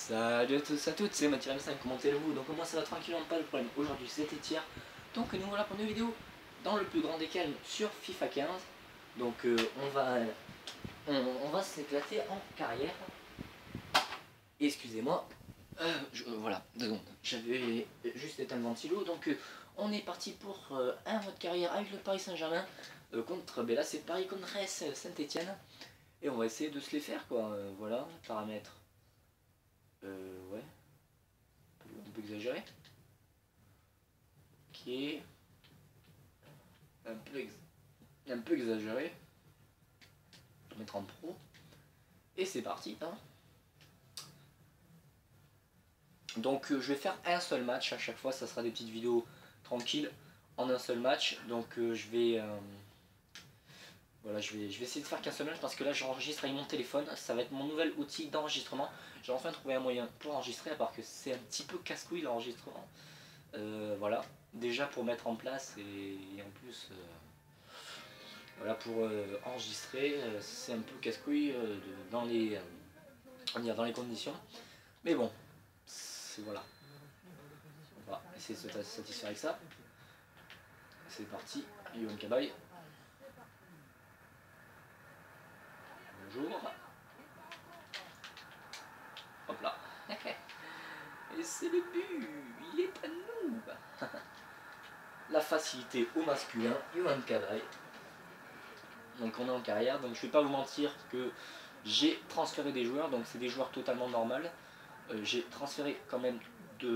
Salut à tous et à toutes, c'est Mathieu M5, comment allez-vous? Donc moi ça va tranquillement, pas de problème. Aujourd'hui c'était hier, donc nous voilà pour une vidéo dans le plus grand des calmes sur FIFA 15. Donc on va s'éclater en carrière. Excusez-moi, voilà, 2 secondes. J'avais juste éteint le ventilo, donc on est parti pour un mode carrière avec le Paris Saint-Germain contre, ben là c'est Paris contre Saint-Etienne. Et on va essayer de se les faire quoi, voilà, paramètres. Ouais, un peu exagéré. Ok, un peu exagéré. Je vais mettre en pro. Et c'est parti. Hein. Donc je vais faire un seul match à chaque fois, ça sera des petites vidéos tranquilles en un seul match. Donc voilà, je vais essayer de faire qu'un seul match parce que là j'enregistre avec mon téléphone. Ça va être mon nouvel outil d'enregistrement. J'ai enfin trouvé un moyen pour enregistrer, à part que c'est un petit peu casse-couille l'enregistrement. Voilà, déjà pour mettre en place et en plus voilà, pour enregistrer, c'est un peu casse-couille dans les conditions. Mais bon, voilà. On va essayer de se satisfaire avec ça. C'est parti, Yohan Cabaye. Bonjour. Hop là. Et c'est le but, il est à nous. La facilité au masculin, Yohan Cabaye. Donc on est en carrière, donc je vais pas vous mentir que j'ai transféré des joueurs, donc c'est des joueurs totalement normaux. J'ai transféré quand même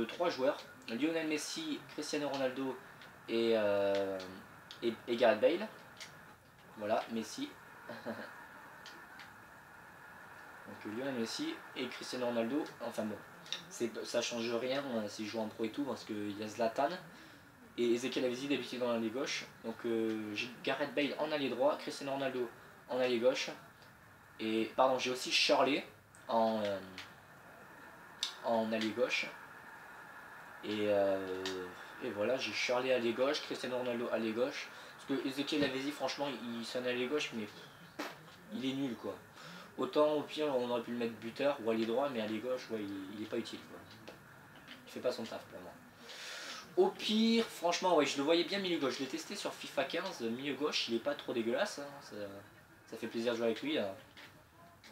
3 joueurs, Lionel Messi, Cristiano Ronaldo et Gareth Bale. Voilà, Messi. Donc Lionel Messi et Cristiano Ronaldo, enfin bon, ça change rien si je joue en pro et tout, parce qu'il y a Zlatan et Ezequiel Avezi d'habitude dans l'allée gauche. Donc j'ai Gareth Bale en allié droit, Cristiano Ronaldo en allié gauche. Et pardon, j'ai aussi Shirley en allié gauche. Et voilà, j'ai Shirley allié gauche, Cristiano Ronaldo allié gauche. Parce que Ezequiel Avezi, franchement, il s'en allié gauche, mais il est nul quoi. Autant au pire, on aurait pu le mettre buteur ou allié droit, mais allié gauche, ouais, il est pas utile quoi. Il fait pas son taf pour moi. Au pire, franchement, ouais, je le voyais bien milieu gauche. Je l'ai testé sur FIFA 15, milieu gauche, il est pas trop dégueulasse. Hein. Ça fait plaisir de jouer avec lui.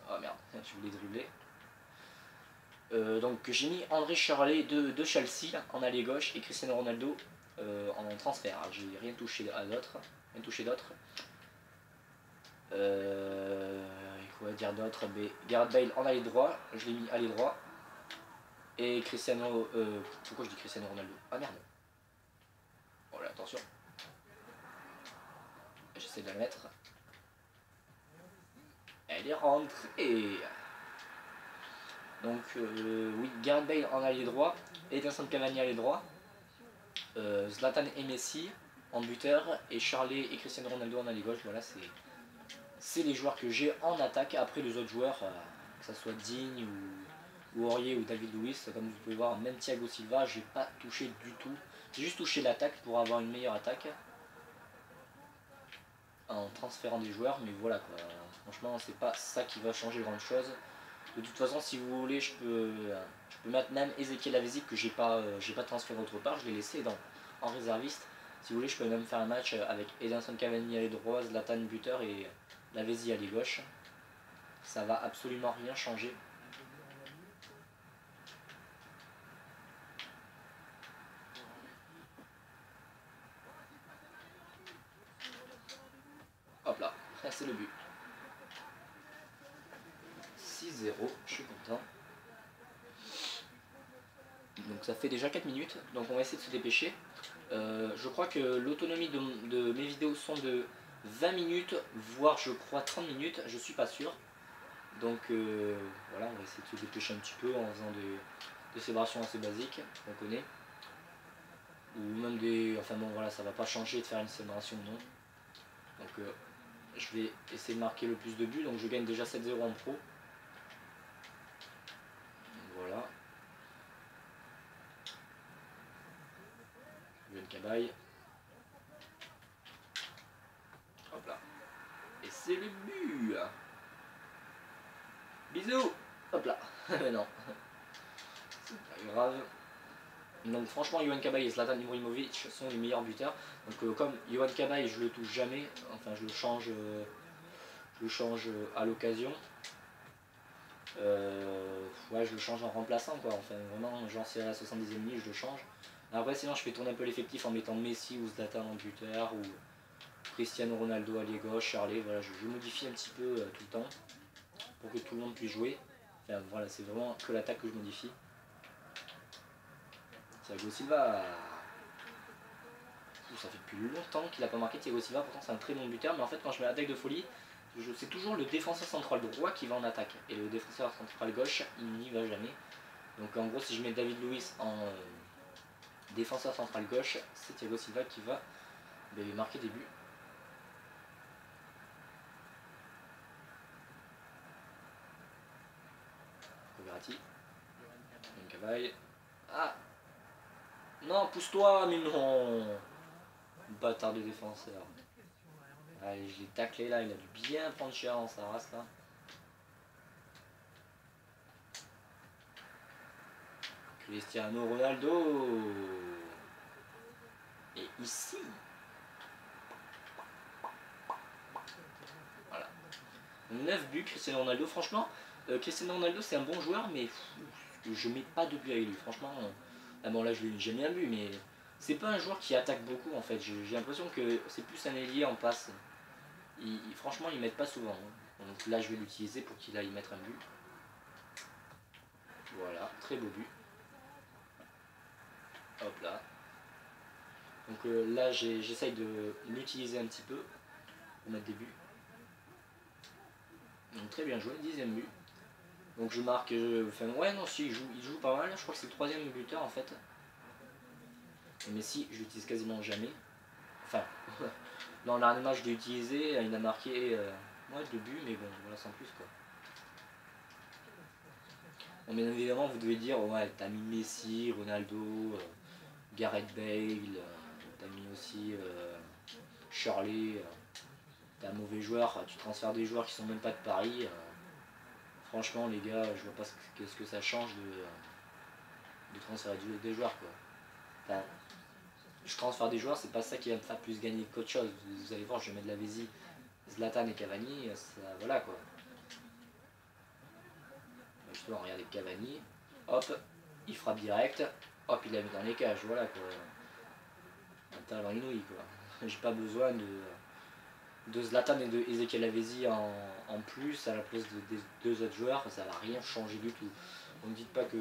Oh merde, je voulais dribbler. Donc j'ai mis André Shirley de Chelsea en allié gauche et Cristiano Ronaldo en transfert. J'ai rien touché à d'autre. Rien touché d'autre. Quoi dire d'autre? Gareth Bale en allié droit, je l'ai mis allié droit. Et Cristiano. Pourquoi je dis Cristiano Ronaldo? Ah merde. Oh là, attention. J'essaie de la mettre. Elle est rentrée. Donc oui, Gareth Bale en allié droit, Edinson Cavani allié droit, Zlatan et Messi en buteur, et Shirley et Cristiano Ronaldo en allié gauche. Voilà, c'est les joueurs que j'ai en attaque. Après les autres joueurs, que ce soit Digne ou Aurier ou David Luiz, comme vous pouvez voir, même Thiago Silva, j'ai pas touché du tout. J'ai juste touché l'attaque pour avoir une meilleure attaque en transférant des joueurs, mais voilà quoi. Franchement, c'est pas ça qui va changer grand chose. De toute façon, si vous voulez, je peux mettre même Ezequiel Avezi que j'ai pas transféré autre part, je l'ai laissé en réserviste. Si vous voulez, je peux même faire un match avec Edinson Cavani à l'aile droite, Zlatan buteur et Lavezzi à l'aile gauche. Ça va absolument rien changer. Hop là, c'est le but. 6-0, je suis content. Donc ça fait déjà 4 minutes, donc on va essayer de se dépêcher. Je crois que l'autonomie de mes vidéos sont de 20 minutes, voire je crois 30 minutes, je suis pas sûr. Donc voilà, on va essayer de se dépêcher un petit peu en faisant des célébrations assez basiques, qu'on connaît. Ou même des... Enfin bon voilà, ça va pas changer de faire une célébration ou non. Donc je vais essayer de marquer le plus de buts, donc je gagne déjà 7-0 en pro. Voilà. Yohan Cabaye. Hop là. Et c'est le but. Bisous. Hop là. Non. grave. Donc franchement, Johan Cabaye et Zlatan Ibrahimovic sont les meilleurs buteurs. Donc comme Johan Cabaye, je le touche jamais, enfin je le change à l'occasion. Ouais, je le change en remplaçant quoi. Enfin vraiment, genre si à la 70e minute, je le change. Après sinon, je fais tourner un peu l'effectif en mettant Messi ou Zlatan en buteur ou Cristiano Ronaldo allié gauche, Charlet. Voilà, je modifie un petit peu tout le temps pour que tout le monde puisse jouer. Enfin voilà, c'est vraiment que l'attaque que je modifie. Thiago Silva, ça fait depuis longtemps qu'il n'a pas marqué. Thiago Silva, pourtant c'est un très bon buteur, mais en fait quand je mets l'attaque de folie, c'est toujours le défenseur central droit qui va en attaque. Et le défenseur central gauche, il n'y va jamais. Donc en gros, si je mets David Luiz en défenseur central gauche, c'est Thiago Silva qui va marquer des buts. Verratti, Cavaille. Ah non, pousse-toi, mais non. Bâtard de défenseur. Allez, je l'ai taclé là, il a dû bien prendre cher en sa race là. Cristiano Ronaldo. Et ici. Voilà. 9 buts, Cristiano Ronaldo. Franchement, Cristiano Ronaldo c'est un bon joueur, mais je mets pas de but avec lui. Franchement, ah bon là j'ai mis un but, mais c'est pas un joueur qui attaque beaucoup en fait. J'ai l'impression que c'est plus un ailier en passe. Franchement, il m'aide pas souvent. Hein. Donc là, je vais l'utiliser pour qu'il aille mettre un but. Voilà, très beau but. Hop là. Donc là, j'essaye de l'utiliser un petit peu pour mettre des buts. Donc très bien joué, 10e but. Donc je marque, enfin ouais non si il joue pas mal, je crois que c'est le 3e buteur en fait. Mais si, je l'utilise quasiment jamais. Enfin, dans la match je l'ai utilisé, il a marqué 2 buts, mais bon, voilà sans plus quoi. Bon, bien évidemment vous devez dire, ouais t'as mis Messi, Ronaldo, Gareth Bale, t'as mis aussi Shirley, t'es un mauvais joueur, tu transfères des joueurs qui sont même pas de Paris. Franchement les gars, je vois pas ce que ça change de transférer des joueurs quoi. Enfin, je transfère des joueurs, c'est pas ça qui va me faire plus gagner qu'autre chose. Vous allez voir, je vais mettre la Vézi, Zlatan et Cavani, ça, voilà quoi. Justement, regardez Cavani, hop, il frappe direct, hop, il la met dans les cages, voilà quoi. Un talent inouï quoi. J'ai pas besoin de Zlatan et de Ezequiel Lavezzi en plus à la place des 2 autres joueurs, ça va rien changer du tout. Ne me dites pas que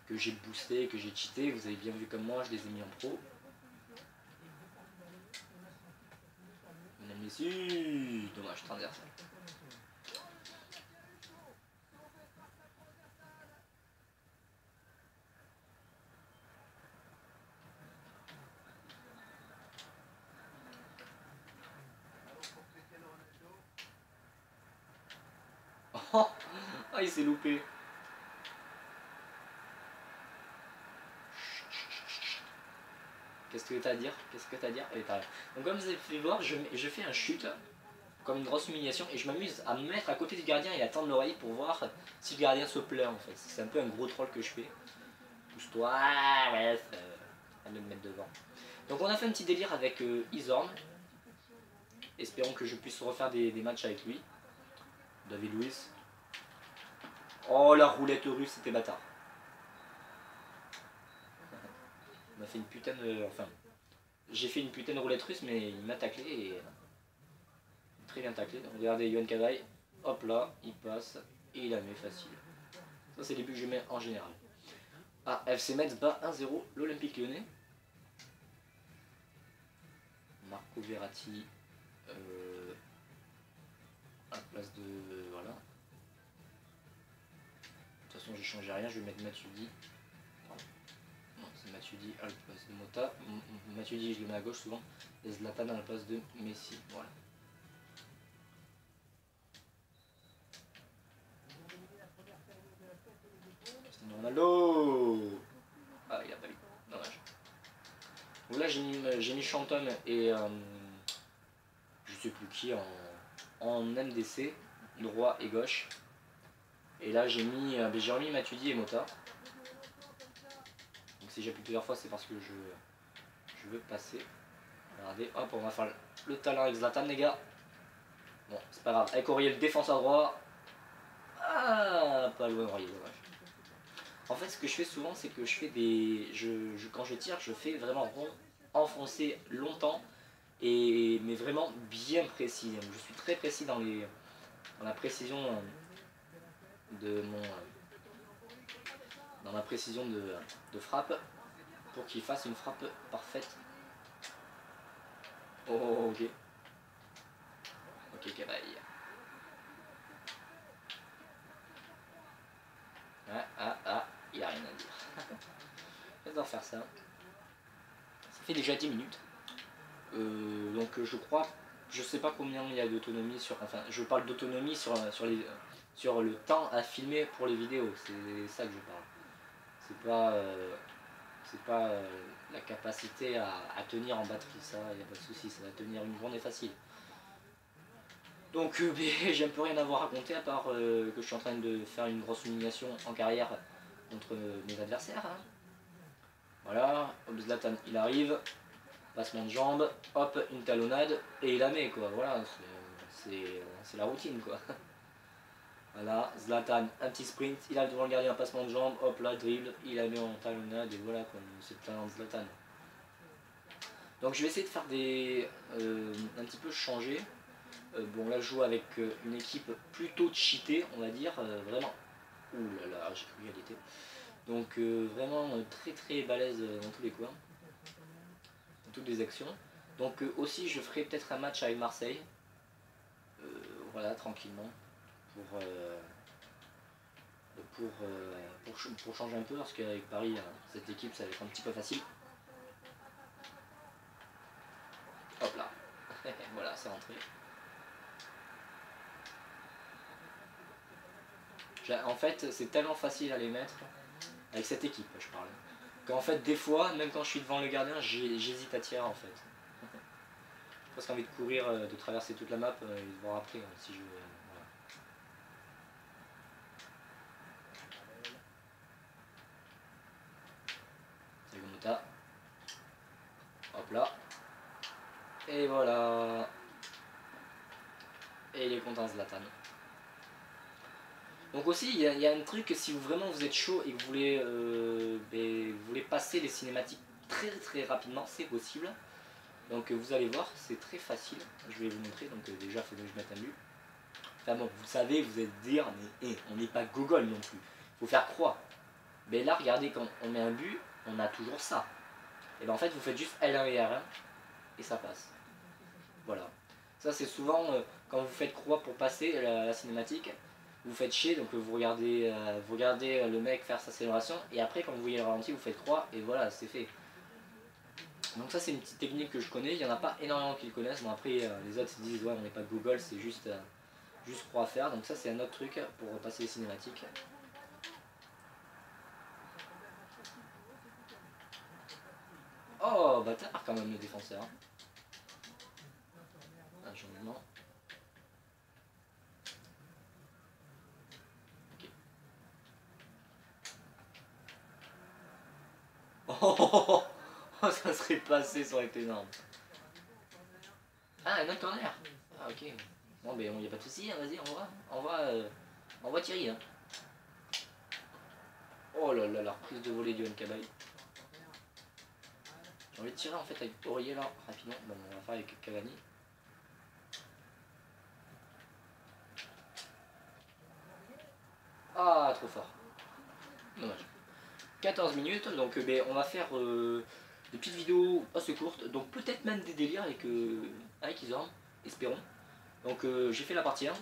j'ai boosté, que j'ai cheaté, vous avez bien vu comme moi, je les ai mis en pro. Messi, dommage, transversal. Oh, ah, il s'est loupé. Qu'est-ce que t'as à dire? Qu'est-ce que t'as à dire? Allez, t'arrives. Donc comme vous avez pu voir, je fais un chute, comme une grosse humiliation, et je m'amuse à me mettre à côté du gardien et à tendre l'oreille pour voir si le gardien se plaît en fait. C'est un peu un gros troll que je fais. Pousse-toi, ouais, à me mettre devant. Donc on a fait un petit délire avec Isorn. Espérons que je puisse refaire des matchs avec lui. David Luiz. Oh la roulette russe, c'était bâtard. On a fait une putain de... Enfin, j'ai fait une putain de roulette russe, mais il m'a taclé et... Très bien taclé. Donc, regardez, Johan Cavaille, hop là, il passe et il la met facile. Ça, c'est les buts que je mets en général. Ah, FC Metz bat 1-0 l'Olympique Lyonnais. Marco Verratti à la place de... Voilà. De toute façon, j'ai changé rien, je vais mettre Matuidi. Non, c'est Matuidi à la place de Mota. Matuidi, je le mets à gauche souvent. Et Zlatan à la place de Messi. Voilà. Cristiano Ronaldo. Ah, il a pas eu. Dommage. Donc là, j'ai mis Chanton et je sais plus qui en MDC, droit et gauche. Et là, j'ai remis Matuidi et Mota. si j'appuie plusieurs fois, c'est parce que je veux passer. Regardez, hop, on va faire le talent avec Zlatan, les gars. Bon, c'est pas grave. Avec Aurier, le défenseur droit. Ah, pas loin, Aurier, dommage. En fait, ce que je fais souvent, c'est que je fais des... quand je tire, je fais vraiment rond, enfoncé longtemps, mais vraiment bien précis. Je suis très précis dans la précision de mon... dans la précision de frappe, pour qu'il fasse une frappe parfaite. Oh, ok. Ok, cavalier. Il n'y a rien à dire. J'adore faire ça. Ça fait déjà 10 minutes. Donc je crois, je sais pas combien il y a d'autonomie sur, enfin je parle d'autonomie sur le temps à filmer pour les vidéos, c'est ça que je parle. C'est pas la capacité à tenir en batterie, ça il n'y a pas de souci, ça va tenir une journée facile. Donc j'ai un peu rien à vous raconter à part que je suis en train de faire une grosse humiliation en carrière contre mes adversaires. Hein. Voilà, Zlatan il arrive, passement de jambes, hop, une talonnade, et il la met quoi, voilà, c'est la routine quoi. Voilà, Zlatan, un petit sprint, il a devant le gardien un passement de jambes, hop là, dribble, il la met en talonnade, et voilà quoi, c'est le talent de Zlatan. Donc je vais essayer de faire un petit peu changer. Bon là je joue avec une équipe plutôt cheatée, on va dire, vraiment. Ouh là là, j'ai cru qu'elle était. Donc vraiment très très balèze dans tous les coins. Toutes les actions. Donc aussi je ferai peut-être un match avec Marseille. Voilà, tranquillement. Pour changer un peu, parce qu'avec Paris, cette équipe, ça va être un petit peu facile. Hop là. Voilà, c'est rentré. En fait, c'est tellement facile à les mettre, avec cette équipe, je parle. Qu'en fait, des fois, même quand je suis devant le gardien, j'hésite à tirer en fait. J'ai presque envie de courir, de traverser toute la map et de voir après si je veux. Voilà. C'est Gomota. Hop là. Et voilà. Et il est content Zlatan. Donc aussi, il y a un truc, si vraiment vous êtes chaud et que vous voulez passer les cinématiques très très rapidement, c'est possible. Donc vous allez voir, c'est très facile. Je vais vous montrer, donc déjà il faut que je mette un but. Enfin bon, vous savez, vous allez dire, mais on n'est pas gogol non plus. Il faut faire croix. Mais là, regardez, quand on met un but, on a toujours ça. Et bien en fait, vous faites juste L1 et R1 et ça passe. Voilà. Ça c'est souvent quand vous faites croix pour passer la cinématique, vous faites chier, donc vous regardez le mec faire sa célébration, et après quand vous voyez le ralenti, vous faites croix, et voilà, c'est fait. Donc ça c'est une petite technique que je connais, il n'y en a pas énormément qui le connaissent, bon après les autres ils disent ouais on n'est pas Google, c'est juste croix à faire, donc ça c'est un autre truc pour passer les cinématiques. Oh bâtard quand même le défenseur. Un changement. Ok. Oh, ça serait passé, ça aurait été énorme. Ah, un autre corner. Ah, ok. Bon, ben, il n'y a pas de souci, hein, vas-y, on voit Thierry. Hein. Oh là là, la reprise de volée du Cabaye. J'ai envie de tirer en fait avec Aurier là, rapidement. Bon, on va faire avec Cavani. Ah, trop fort. Dommage. 14 minutes, donc ben, on va faire des petites vidéos assez courtes, donc peut-être même des délires avec Isorn, espérons. Donc j'ai fait la partie 1,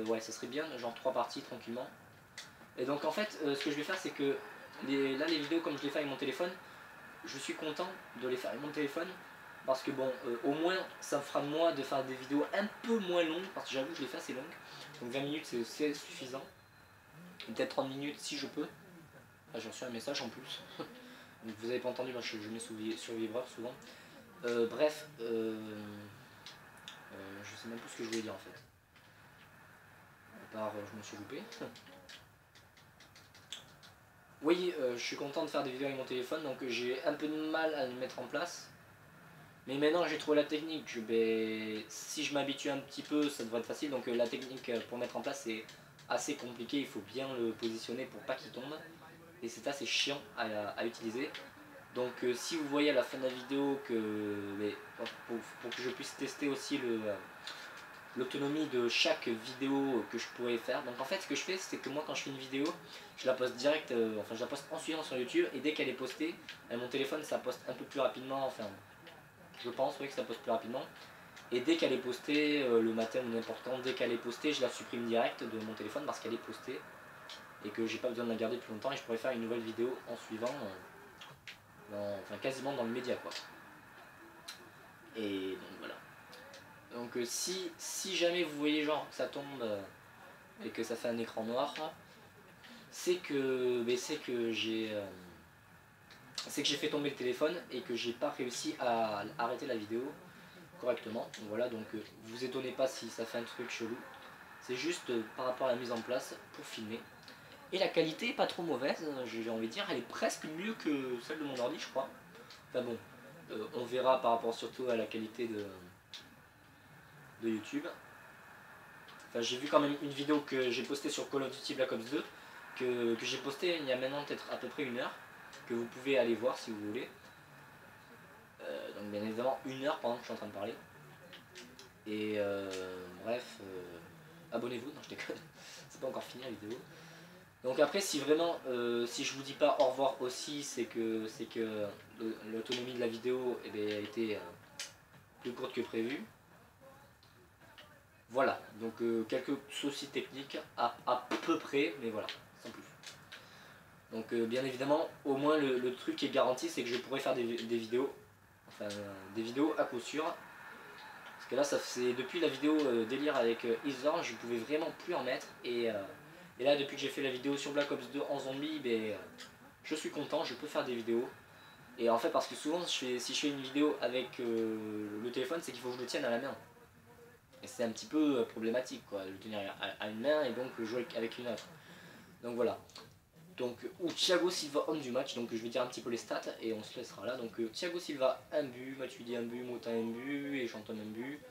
ouais ça serait bien, genre 3 parties tranquillement. Et donc en fait ce que je vais faire c'est que là les vidéos comme je les fais avec mon téléphone, je suis content de les faire avec mon téléphone. Parce que bon, au moins ça me fera de moi de faire des vidéos un peu moins longues, parce que j'avoue que je les fais assez longues. Donc 20 minutes c'est suffisant. Peut-être 30 minutes si je peux. Ah, j'ai reçu un message en plus. Donc vous avez pas entendu, moi je mets sur vibreur souvent. Bref, je sais même plus ce que je voulais dire en fait. À part, je me suis loupé. Oui, je suis content de faire des vidéos avec mon téléphone, donc j'ai un peu de mal à le mettre en place. Mais maintenant j'ai trouvé la technique, ben, si je m'habitue un petit peu ça devrait être facile. Donc la technique pour mettre en place c'est assez compliqué, il faut bien le positionner pour pas qu'il tombe. Et c'est assez chiant à utiliser. Donc si vous voyez à la fin de la vidéo que, mais, pour que je puisse tester aussi l'autonomie de chaque vidéo que je pourrais faire. Donc en fait ce que je fais c'est que moi quand je fais une vidéo, je la poste direct, enfin je la poste en suivant sur YouTube, et dès qu'elle est postée, avec mon téléphone ça poste un peu plus rapidement, enfin je pense oui que ça poste plus rapidement. Et dès qu'elle est postée, le matin ou n'importe quand, dès qu'elle est postée, je la supprime direct de mon téléphone parce qu'elle est postée et que j'ai pas besoin de la garder plus longtemps, et je pourrais faire une nouvelle vidéo en suivant, enfin quasiment dans le média quoi. Et donc voilà. Donc si jamais vous voyez genre que ça tombe et que ça fait un écran noir, c'est que j'ai fait tomber le téléphone et que j'ai pas réussi à arrêter la vidéo correctement. Donc voilà, donc vous étonnez pas si ça fait un truc chelou. C'est juste par rapport à la mise en place pour filmer. Et la qualité est pas trop mauvaise, j'ai envie de dire, elle est presque mieux que celle de mon ordi je crois. Enfin bon, on verra par rapport surtout à la qualité de YouTube. Enfin, j'ai vu quand même une vidéo que j'ai postée sur Call of Duty Black Ops 2, que j'ai postée il y a maintenant peut-être à peu près 1 heure, que vous pouvez aller voir si vous voulez. Donc bien évidemment 1 heure pendant que je suis en train de parler. Et bref, abonnez-vous, non je déconne, c'est pas encore fini la vidéo. Donc après si vraiment, si je vous dis pas au revoir aussi, c'est que l'autonomie de la vidéo eh bien, a été plus courte que prévu. Voilà, donc quelques soucis techniques à peu près, mais voilà, sans plus. Donc bien évidemment, au moins le truc qui est garanti, c'est que je pourrais faire des vidéos, enfin des vidéos à coup sûr. Parce que là, c'est depuis la vidéo délire avec Isor, je ne pouvais vraiment plus en mettre. Et là, depuis que j'ai fait la vidéo sur Black Ops 2 en zombie, ben, je suis content, je peux faire des vidéos. Et en fait, parce que souvent, si je fais une vidéo avec le téléphone, c'est qu'il faut que je le tienne à la main. Et c'est un petit peu problématique, quoi, le tenir à une main et donc jouer avec une autre. Donc voilà. Donc, Thiago Silva, homme du match, donc je vais dire un petit peu les stats et on se laissera là. Donc Thiago Silva, 1 but, Matuidi 1 but, Mota 1 but et Chanton 1 but.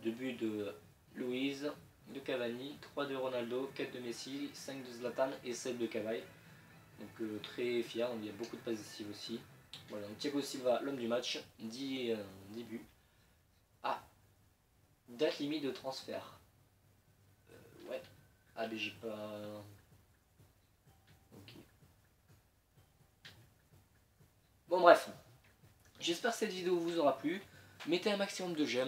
2 buts de Louise, de Cavani, 3 de Ronaldo, 4 de Messi, 5 de Zlatan et 7 de Cavani. Donc très fier, il y a beaucoup de passes décisives aussi. Voilà, donc Thiago Silva, l'homme du match, 10 buts. Ah, date limite de transfert. Ouais. Ah mais j'ai pas... Ok. Bon bref, j'espère que cette vidéo vous aura plu. Mettez un maximum de j'aime.